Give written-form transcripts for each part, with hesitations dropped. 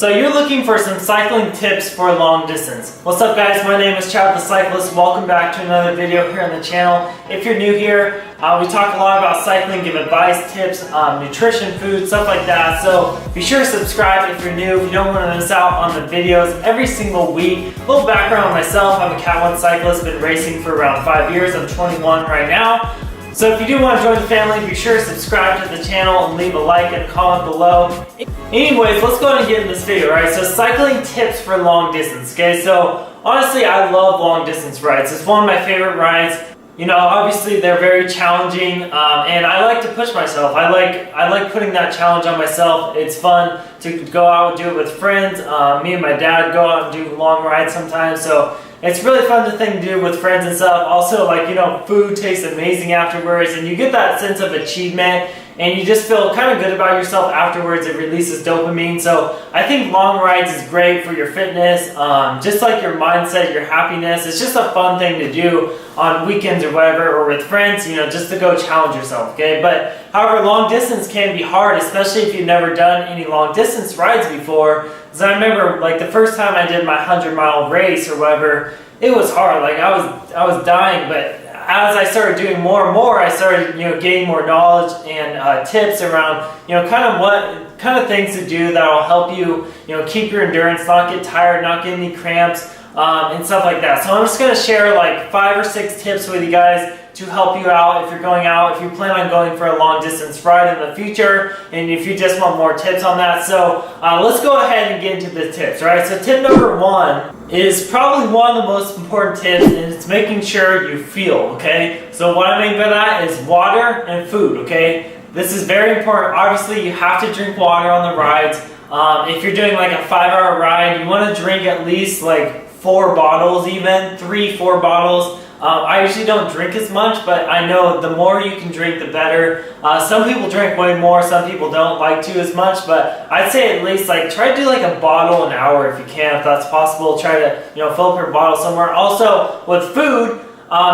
So you're looking for some cycling tips for long distance. What's up guys, my name is Chad the Cyclist. Welcome back to another video here on the channel. If you're new here, we talk a lot about cycling, give advice, tips, nutrition, food, stuff like that. So be sure to subscribe if you're new, if you don't want to miss out on the videos every single week. A little background on myself, I'm a Cat 1 cyclist, been racing for around 5 years, I'm 21 right now. So if you do want to join the family, be sure to subscribe to the channel and leave a like and comment below. Anyways, let's go ahead and get in this video, right? So cycling tips for long distance, okay? So honestly, I love long distance rides. It's one of my favorite rides. You know, obviously they're very challenging, and I like to push myself. I like putting that challenge on myself. It's fun to go out and do it with friends. Me and my dad go out and do long rides sometimes, so it's really fun thing to do with friends and stuff. Also, like, you know, food tastes amazing afterwards, and you get that sense of achievement, and you just feel kind of good about yourself afterwards. It releases dopamine. So I think long rides is great for your fitness, just like your mindset, your happiness. It's just a fun thing to do on weekends or whatever, or with friends, you know, just to go challenge yourself, okay? But however, long distance can be hard, especially if you've never done any long distance rides before. Because I remember, like, the first time I did my 100-mile race or whatever, it was hard. Like, I was dying, but as I started doing more and more, I started, you know, gaining more knowledge and tips around, you know, what kind of things to do that will help you, you know, keep your endurance, not get tired, not get any cramps, and stuff like that. So I'm just going to share like 5 or 6 tips with you guys to help you out if you're going out, if you plan on going for a long distance ride in the future, and if you just want more tips on that. So let's go ahead and get into the tips, right? So tip number 1 is probably one of the most important tips, and it's making sure you fuel, okay? So what I mean by that is water and food, okay? This is very important. Obviously, you have to drink water on the rides. If you're doing like a 5-hour ride, you want to drink at least like 4 bottles even, 3-4 bottles. I usually don't drink as much, but I know the more you can drink, the better. Some people drink way more, some people don't like to as much, but I'd say at least like try to do like a bottle an hour if you can, if that's possible. Try to, you know, fill up your bottle somewhere. Also, with food,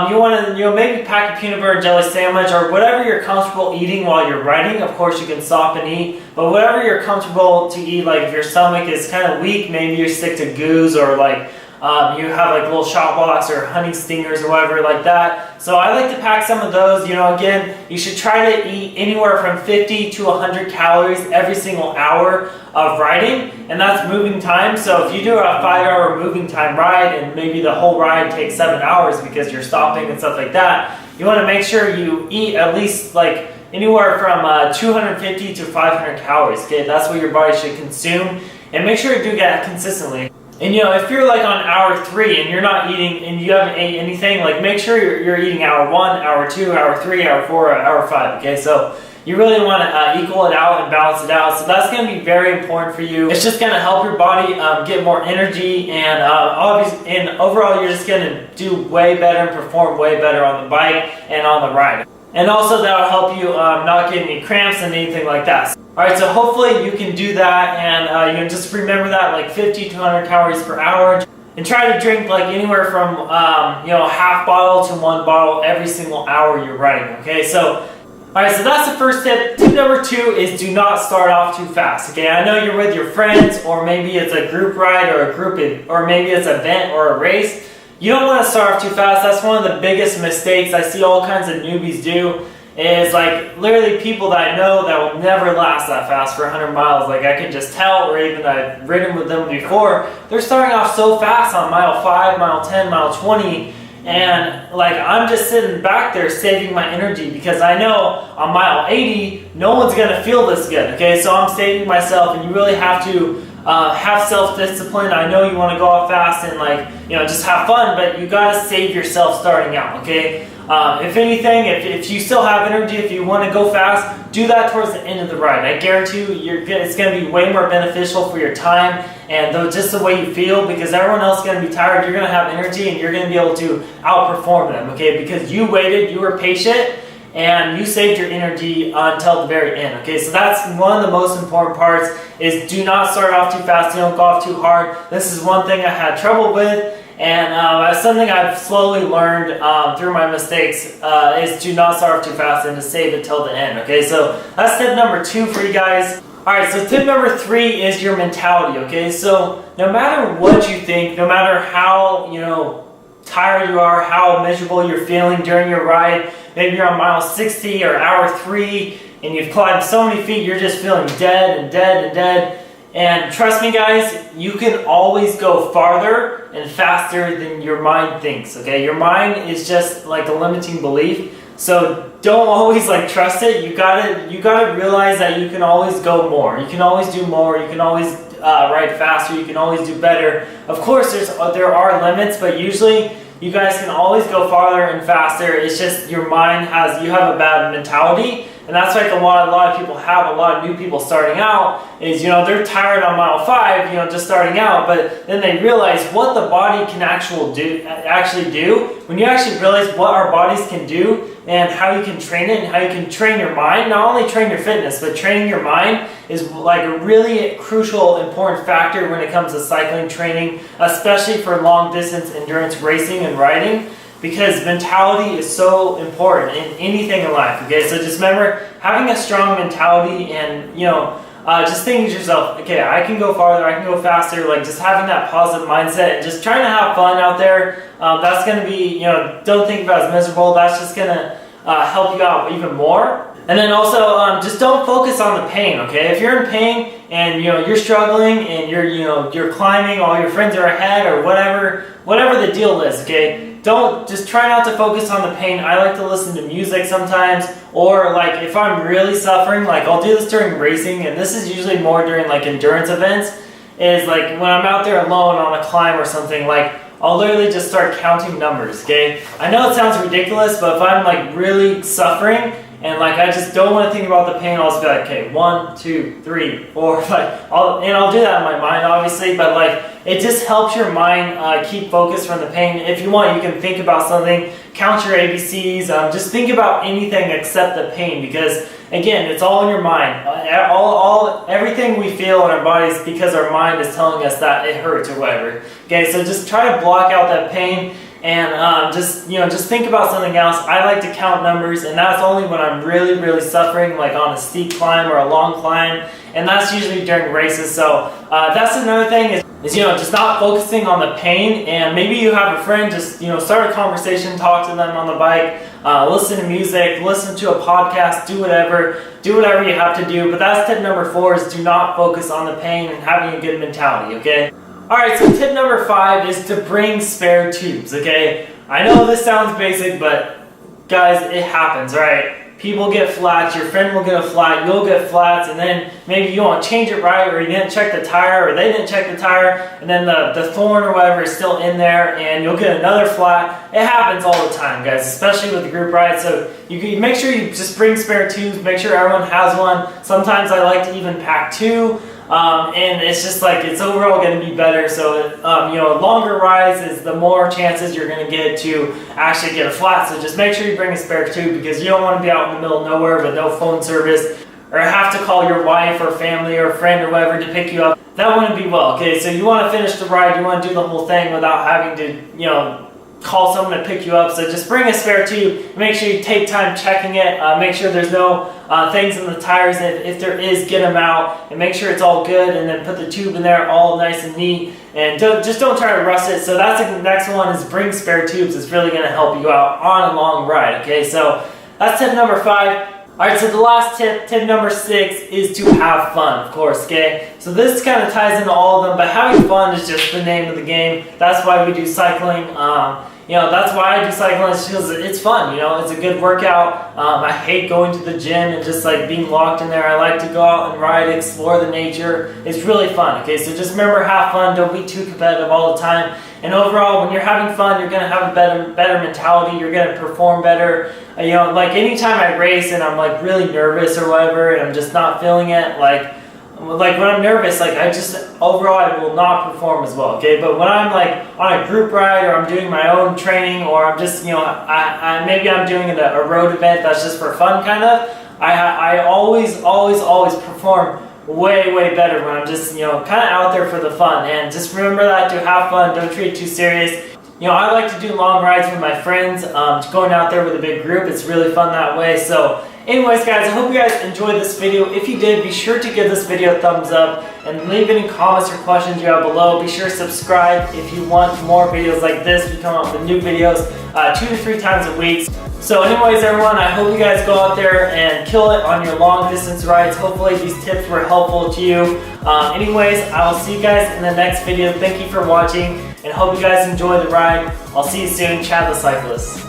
you want to, you know, maybe pack a peanut butter and jelly sandwich or whatever you're comfortable eating while you're riding. Of course, you can stop and eat, but whatever you're comfortable to eat, like if your stomach is kind of weak, maybe you stick to goos or like you have like little shot blocks or honey stingers or whatever like that. So I like to pack some of those. You know, again, you should try to eat anywhere from 50 to 100 calories every single hour of riding, and that's moving time. So if you do a 5-hour moving time ride and maybe the whole ride takes 7 hours because you're stopping and stuff like that, you want to make sure you eat at least like anywhere from 250 to 500 calories, okay? That's what your body should consume, and make sure you do that consistently. And you know, if you're like on hour 3 and you're not eating and you haven't ate anything, like make sure you're eating hour 1, hour 2, hour 3, hour 4, hour 5, okay? So you really want to equal it out and balance it out. So that's going to be very important for you. It's just going to help your body get more energy, and obviously, and overall you're just going to do way better and perform way better on the bike and on the ride. And also that'll help you not get any cramps and anything like that. Alright, so hopefully you can do that, and you know, just remember that, like 50 to 100 calories per hour. And try to drink like anywhere from you know, half bottle to 1 bottle every single hour you're riding, okay? So, alright, so that's the first tip. Tip number 2 is do not start off too fast, okay? I know you're with your friends, or maybe it's a group ride or or maybe it's an event or a race. You don't want to start off too fast. That's one of the biggest mistakes I see all kinds of newbies do. Is like literally people that I know that will never last that fast for 100 miles. Like I can just tell, or even I've ridden with them before, they're starting off so fast on mile 5, mile 10, mile 20, and like I'm just sitting back there saving my energy because I know on mile 80, no one's gonna feel this good, okay? So I'm saving myself, and you really have to have self-discipline. I know you want to go out fast and like, you know, just have fun, but you gotta save yourself starting out, okay? If anything, if you still have energy, if you want to go fast, do that towards the end of the ride. I guarantee you, it's going to be way more beneficial for your time and just the way you feel, because everyone else is going to be tired. You're going to have energy, and you're going to be able to outperform them, okay? Because you waited, you were patient, and you saved your energy until the very end, okay? So that's one of the most important parts, is do not start off too fast, don't go off too hard. This is one thing I had trouble with, and that's something I've slowly learned through my mistakes, is to not start off too fast and to save it till the end, okay? So that's tip number 2 for you guys. Alright, so tip number 3 is your mentality, okay? So no matter what you think, no matter how, tired you are, how miserable you're feeling during your ride, maybe you're on mile 60 or hour 3 and you've climbed so many feet, you're just feeling dead and dead and dead. And trust me guys, you can always go farther and faster than your mind thinks, okay? Your mind is just like a limiting belief. So don't always trust it. You gotta realize that you can always go more. You can always do more. You can always ride faster. You can always do better. Of course, there are limits, but usually you guys can always go farther and faster. It's just you have a bad mentality. And that's like a lot of people have, a lot of new people starting out is, they're tired on mile 5, just starting out, but then they realize what the body can actually do. When you actually realize what our bodies can do and how you can train it and how you can train your mind, not only train your fitness, but training your mind is like a really crucial, important factor when it comes to cycling training, especially for long distance endurance racing and riding. Because mentality is so important in anything in life, okay? So just remember, having a strong mentality and, just thinking to yourself, okay, I can go farther, I can go faster, just having that positive mindset and just trying to have fun out there, that's going to be, don't think about it as miserable, that's just going to help you out even more. And then also, just don't focus on the pain, okay? If you're in pain and, you're struggling and you're climbing, all your friends are ahead or whatever the deal is, okay? Just try not to focus on the pain. I like to listen to music sometimes, or if I'm really suffering, I'll do this during racing, and this is usually more during endurance events, is when I'm out there alone on a climb or something, I'll literally just start counting numbers, okay? I know it sounds ridiculous, but if I'm really suffering, and I just don't want to think about the pain, I'll just be like, okay, 1, 2, 3, 4, 5, I'll do that in my mind, obviously, but it just helps your mind keep focused from the pain. If you want, you can think about something, count your ABCs, just think about anything except the pain, because again, it's all in your mind. Everything we feel in our bodies because our mind is telling us that it hurts or whatever. Okay, so just try to block out that pain. And just think about something else. I like to count numbers, and that's only when I'm really, really suffering, on a steep climb or a long climb, and that's usually during races. So that's another thing is just not focusing on the pain. And maybe you have a friend, just start a conversation, talk to them on the bike, listen to music, listen to a podcast, do whatever you have to do. But that's tip number 4: is do not focus on the pain and having a good mentality. Okay. Alright, so tip number 5 is to bring spare tubes, okay? I know this sounds basic, but guys, it happens, right? People get flats, your friend will get a flat, you'll get flats, and then maybe you won't change it right, or you didn't check the tire, or they didn't check the tire, and then the thorn or whatever is still in there, and you'll get another flat. It happens all the time, guys, especially with the group ride. So you can make sure you just bring spare tubes, make sure everyone has one. Sometimes I like to even pack 2. And it's just it's overall going to be better. So, longer rides is the more chances you're going to get to actually get a flat. So just make sure you bring a spare tube, because you don't want to be out in the middle of nowhere with no phone service, or have to call your wife or family or friend or whatever to pick you up. That wouldn't be well, okay? So you want to finish the ride, you want to do the whole thing without having to, call someone to pick you up. So just bring a spare tube. Make sure you take time checking it. Make sure there's no things in the tires. If there is, get them out and make sure it's all good, and then put the tube in there all nice and neat. And don't try to rust it. So that's the next one, is bring spare tubes. It's really going to help you out on a long ride. Okay, so that's tip number 5. Alright, so the last tip number 6, is to have fun, of course, okay? So this kind of ties into all of them, but having fun is just the name of the game. That's why we do cycling. That's why I do cycling, because it's fun, it's a good workout. I hate going to the gym and just being locked in there. I like to go out and ride, explore the nature. It's really fun, okay? So just remember, have fun, don't be too competitive all the time. And overall, when you're having fun, you're going to have a better mentality, you're going to perform better. Anytime I race and I'm really nervous or whatever, and I'm just not feeling it, when I'm nervous, I just, overall, I will not perform as well, okay? But when I'm on a group ride, or I'm doing my own training, or I'm just, maybe I'm doing a road event that's just for fun, kind of, I always perform way better when I'm just, kind of out there for the fun. And just remember that, to have fun, don't treat it too serious. I like to do long rides with my friends, going out there with a big group. It's really fun that way. So Anyways guys, I hope you guys enjoyed this video. If you did, be sure to give this video a thumbs up and leave any comments or questions you have below. Be sure to subscribe if you want more videos like this. We come out with new videos 2 to 3 times a week. So anyways everyone, I hope you guys go out there and kill it on your long distance rides. Hopefully these tips were helpful to you. Anyways, I will see you guys in the next video. Thank you for watching and hope you guys enjoy the ride. I'll see you soon. Chad the Cyclist.